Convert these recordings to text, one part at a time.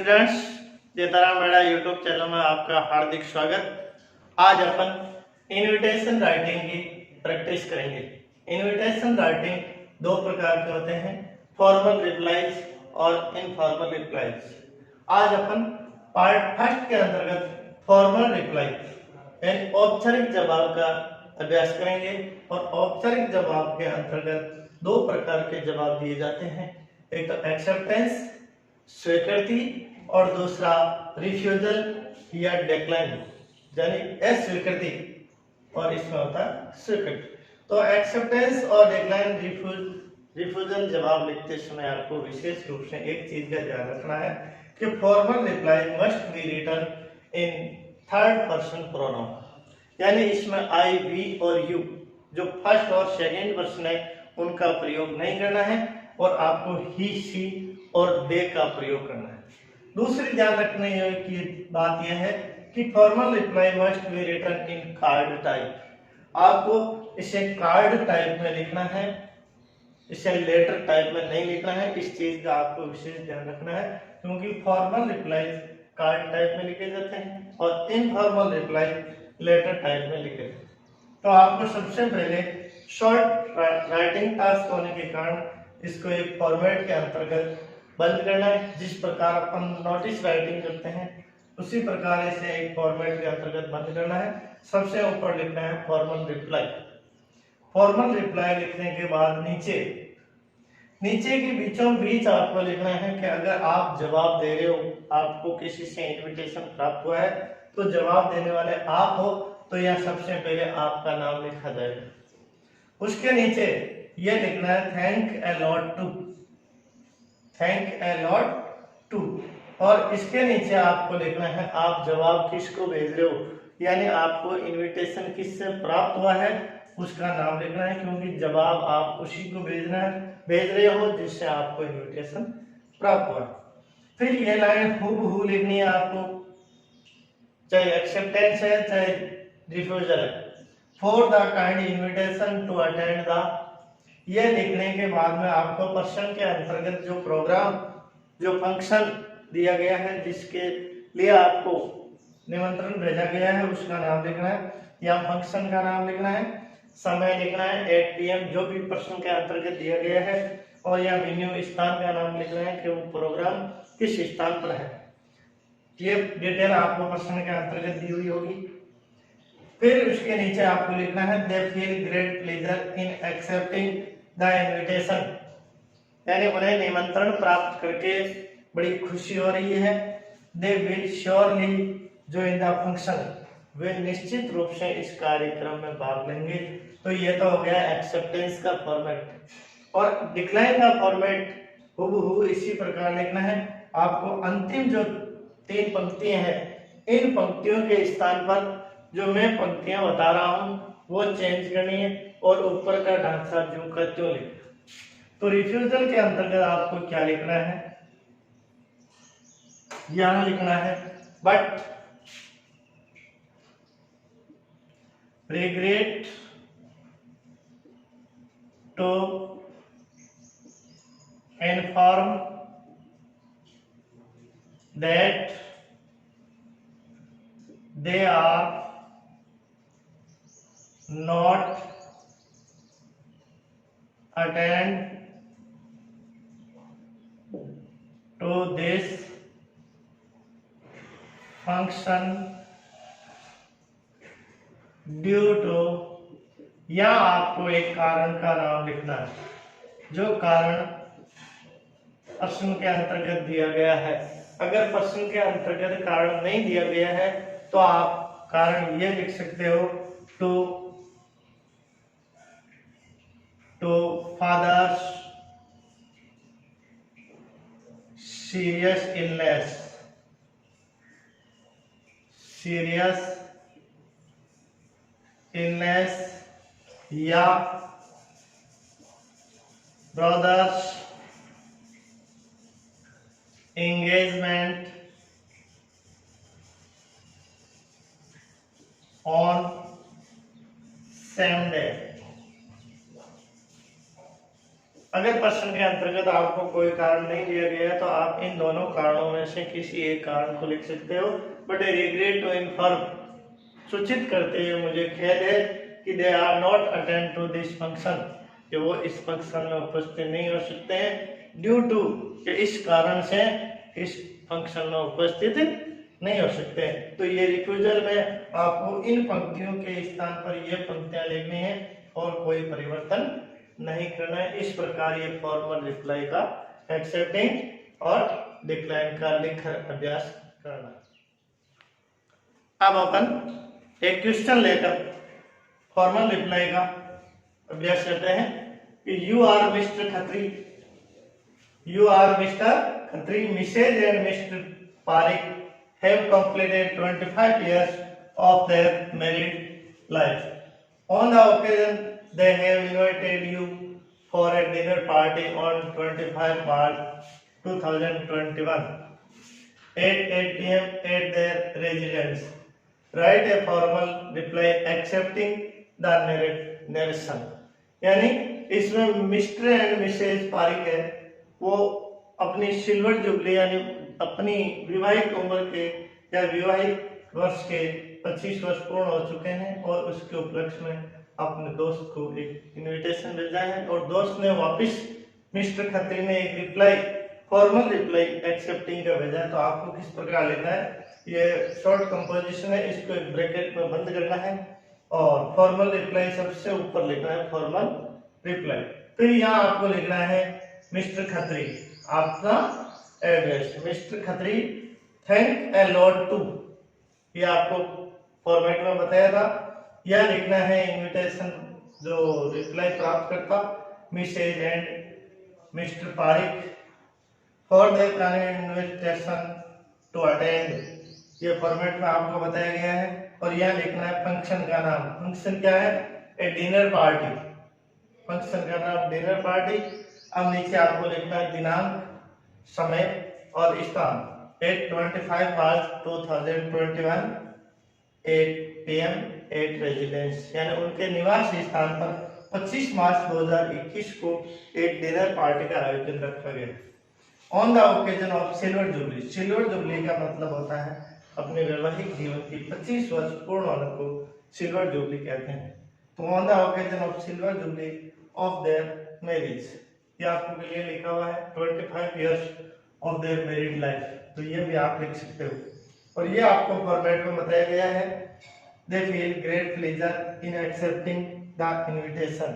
Students, Jetaram बेड़ा YouTube channel में आपका हार्दिक स्वागत। आज अपन इनविटेशन राइटिंग की प्रैक्टिस करेंगे। इनविटेशन राइटिंग दो प्रकार के होते हैं, फॉर्मल रिप्लाईज और इनफॉर्मल रिप्लाईज। आज अपन पार्ट फर्स्ट के अंतर्गत फॉर्मल रिप्लाई यानी औपचारिक जवाब का अभ्यास करेंगे। और औपचारिक जवाब के अंतर्गत दो प्रकार के जवाब दिए जाते हैं, एक तो एक्सेप्टेंस स्वीकृति और दूसरा रिफ्यूजल या डिक्लाइन यानी अस्वीकृति और इसमें होता है स्वीकृति। तो एक्सेप्टेंस और डिक्लाइन रिफ्यूजल जवाब लिखते समय आपको विशेष रूप से एक चीज का ध्यान रखना है कि formal reply must be written in third person pronoun, यानी इसमें आई वी और यू जो फर्स्ट और सेकेंड पर्सन है उनका प्रयोग नहीं करना है और आपको ही सी और दे का प्रयोग करना है। दूसरी ध्यान रखने की बात यह है कि formal reply must be written in card type. आपको इसे कार्ड टाइप में लिखना है, इसे लेटर टाइप में नहीं लिखना है। इस चीज का आपको विशेष ध्यान रखना है क्योंकि फॉर्मल रिप्लाई कार्ड टाइप में लिखे जाते हैं और इनफॉर्मल रिप्लाई लेटर टाइप में लिखे जाते हैं। तो आपको सबसे पहले शॉर्ट राइटिंग टास्क होने के कारण इसको एक फॉर्मेट के अंतर्गत बंद करना है। जिस प्रकार अपन नोटिस राइटिंग करते हैं उसी प्रकार इसे एक फॉर्मेट के अंतर्गत बंद करना है। सबसे ऊपर लिखना है फॉर्मल रिप्लाई। फॉर्मल रिप्लाई लिखने के बाद नीचे के बीचों बीच आपको लिखना है कि अगर आप जवाब दे रहे हो, आपको किसी से इनविटेशन प्राप्त हुआ है तो जवाब देने वाले आप हो तो यह सबसे पहले आपका नाम लिखा जाएगा। उसके नीचे यह लिखना है thank a lot to, thank a lot to. और इसके नीचे आपको लिखना है आप जवाब किसको भेज रहे हो, यानी आपको इनविटेशन किससे प्राप्त हुआ है उसका नाम लिखना है क्योंकि जवाब आप उसी को भेज रहे हो जिससे आपको इनविटेशन प्राप्त हुआ। फिर ये लाइन हूबहू लिखनी है आपको, चाहे एक्सेप्टेंस है चाहे रिफ्यूजल है। For the kind invitation to attend the, ये लिखने के बाद में आपको पर्सन के अंतर्गत जो प्रोग्राम जो फंक्शन दिया गया है जिसके लिए आपको निमंत्रण भेजा गया है उसका नाम लिखना है या फंक्शन का नाम लिखना है, समय लिखना है 8 PM जो भी पर्सन के अंतर्गत दिया गया है, और या वेन्यू स्थान का नाम लिखना है कि वो प्रोग्राम किस स्थान पर है। ये डिटेल आपको पर्सन के अंतर्गत दी हुई होगी। फिर उसके नीचे आपको लिखना है they feel great pleasure in accepting the invitation, यानी उन्हें निमंत्रण प्राप्त करके बड़ी खुशी हो रही है। They will surely join the function, वे निश्चित रूप से इस कार्यक्रम में भाग लेंगे। तो ये तो हो गया एक्सेप्टेंस का फॉर्मेट। और डिक्लाइन का फॉर्मेट हूबहू इसी प्रकार लिखना है। आपको अंतिम जो 3 पंक्तियां हैं इन पंक्तियों के स्थान पर जो मैं पंक्तियां बता रहा हूं वो चेंज करनी है और ऊपर का ढांचा ज्यों का त्यों लिखना। तो रिफ्यूजल के अंतर्गत आपको क्या लिखना है, यहां लिखना है but regret to inform that they are not attend to this function due to, या आपको एक कारण का नाम लिखना है जो कारण प्रश्न के अंतर्गत दिया गया है। अगर प्रश्न के अंतर्गत कारण नहीं दिया गया है तो आप कारण ये लिख सकते हो to father's serious illness, serious illness, या brother's engagement on same day. अगर प्रश्न के अंतर्गत आपको कोई कारण नहीं दिया गया है तो आप इन दोनों कारणों में से किसी एक कारण को लिख सकते हो। But I regret to inform, सूचित करते हुए मुझे खेद है कि they are not attend to this function, कि वो इस फंक्शन में उपस्थित नहीं हो सकते हैं, ड्यू टू, कि इस कारण से इस फंक्शन में उपस्थित नहीं हो सकते। तो ये रिफ्यूजल में आपको इन पंक्तियों के स्थान पर ये पंक्तियां लिखनी है और कोई परिवर्तन नहीं करना है। इस प्रकार ये फॉर्मल रिप्लाई का एक्सेप्टिंग और डिक्लाइन का लिख अभ्यास करना। अब अपन एक क्वेश्चन लेकर फॉर्मल रिप्लाई का अभ्यास करते हैं कि you are Mr Khatri, you are Mr Khatri, Mrs and Mr Pareek have completed 25 years of their married life. On the occasion, they have invited you for a dinner party on 25 March 2021 at 8 p.m. at their residence. Write a formal reply accepting the narration. यानी इसमें mister and Mrs Pareek है, वो अपनी silver jubilee यानी अपनी विवाहित उम्र के या विवाहित वर्ष के 25 वर्ष पूर्ण हो चुके हैं और उसके उपलक्ष्य में अपने दोस्त को एक इनविटेशन भेजा है और दोस्त ने वापस मिस्टर खत्री ने एक रिप्लाई, फॉर्मल रिप्लाई एक्सेप्टिंग का भेजा है। तो आपको किस प्रकार लिखना है, ये शॉर्ट कंपोजिशन है, इसको एक ब्रैकेट में बंद करना है और फॉर्मल रिप्लाई सबसे ऊपर लिखना है, फॉर्मल रिप्लाई। फिर यहाँ आपको लिखना है मिस्टर खत्री, आपका address, Mr Khatri thank a lot to, ये आपको फॉर्मेट में बताया था। यह लिखना है इनविटेशन जो रिप्लाई प्राप्त करता Mrs and Mr Pareek for the invitation to attend, ये फॉर्मेट में आपको बताया गया है। और यह लिखना है फंक्शन का नाम, फंक्शन क्या है, ए डिनर पार्टी, फंक्शन का नाम डिनर पार्टी। अब नीचे आपको लिखना है दिनांक, समय और स्थान, 25 मार्च 2021 8 PM एट रेजिडेंस, यानी उनके निवास स्थान पर 25 मार्च 2021 को एक डिनर पार्टी का आयोजन रखा गया। On the occasion of silver jubilee, silver jubilee का मतलब होता है अपने वैवाहिक जीवन की 25 वर्ष पूर्ण होने को सिल्वर जुबली कहते हैं। तो on the occasion of silver jubilee of their marriage, ये आपको क्लियर लिखा हुआ है 25 years of their married life, तो ये भी आप लिख सकते हो। और ये आपको फॉर्मेट में बताया गया है, they feel great pleasure in accepting the invitation,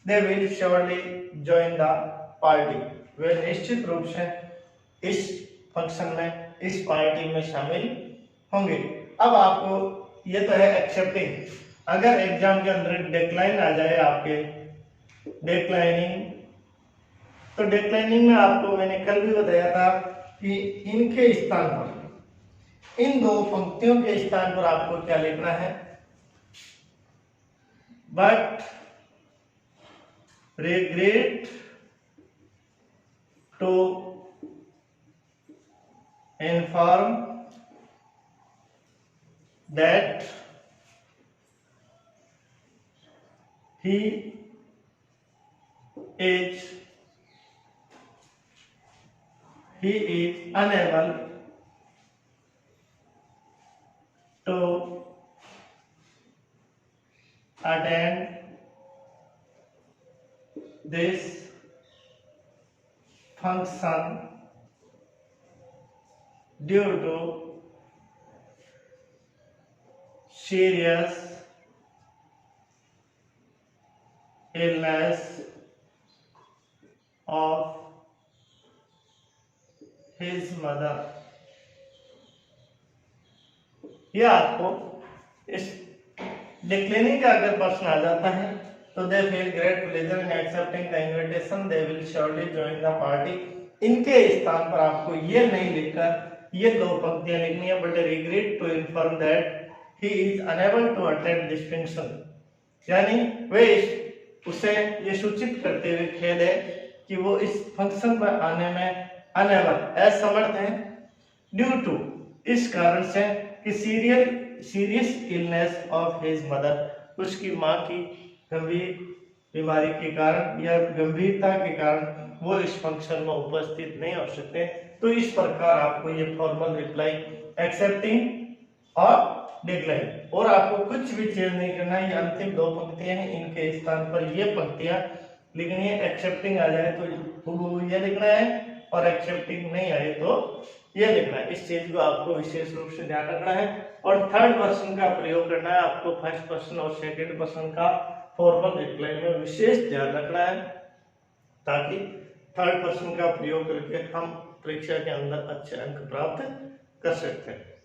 they will surely join the party, वे निश्चित रूप से इस फंक्शन में, इस पार्टी में शामिल होंगे। अब आपको ये तो है एक्सेप्टिंग, अगर एग्जाम के अंदर डिक्लाइन आ जाए आपके, डिक्लाइनिंग, तो डिक्लाइनिंग में आपको मैंने कल भी बताया था कि इनके स्थान पर, इन दो पंक्तियों के स्थान पर आपको क्या लिखना है, but regret to inform that he is unable to attend this function due to serious illness of his mother। यह आपको इस डिक्लेनिंग का अगर प्रश्न आ जाता है तो दे feel great pleasure in accepting the invitation, they will surely join the party, इनके स्थान पर आपको ये नहीं लिखकर ये दो पंक्तियां लिखनी है, but regret to inform that he is unable to attend this function, यानी वे उसे ये सूचित करते हुए खेद है कि वो इस फंक्शन पर आने में अनेबल, असमर्थ है, ड्यू टू, इस कारण से कि serious illness of his mother, उसकी माँ की गंभीर बीमारी के कारण या गंभीरता के कारण वो इस फंक्शन में उपस्थित नहीं हो सकते, तो इस प्रकार आपको ये फॉर्मल रिप्लाई, एक्सेप्टिंग और डिक्लाइन, और आपको कुछ भी चेंज नहीं करना है। ये अंतिम दो पंक्तियां हैं, इनके स्थान पर ये पंक्तियां लिखनी है। एक्सेप्टिंग आ जाए तो ये लिखना है, और एक्सेप्टिंग नहीं आए तो ये लिखना है। इस चीज को आपको विशेष रूप से ध्यान रखना है, और थर्ड पर्सन का प्रयोग करना है। आपको फर्स्ट पर्सन और सेकंड पर्सन का फॉर्मल रिप्लाई में विशेष ध्यान रखना है, ताकि थर्ड पर्सन का प्रयोग करके हम परीक्षा के अंदर अच्छे अंक प्राप्त कर सकते हैं।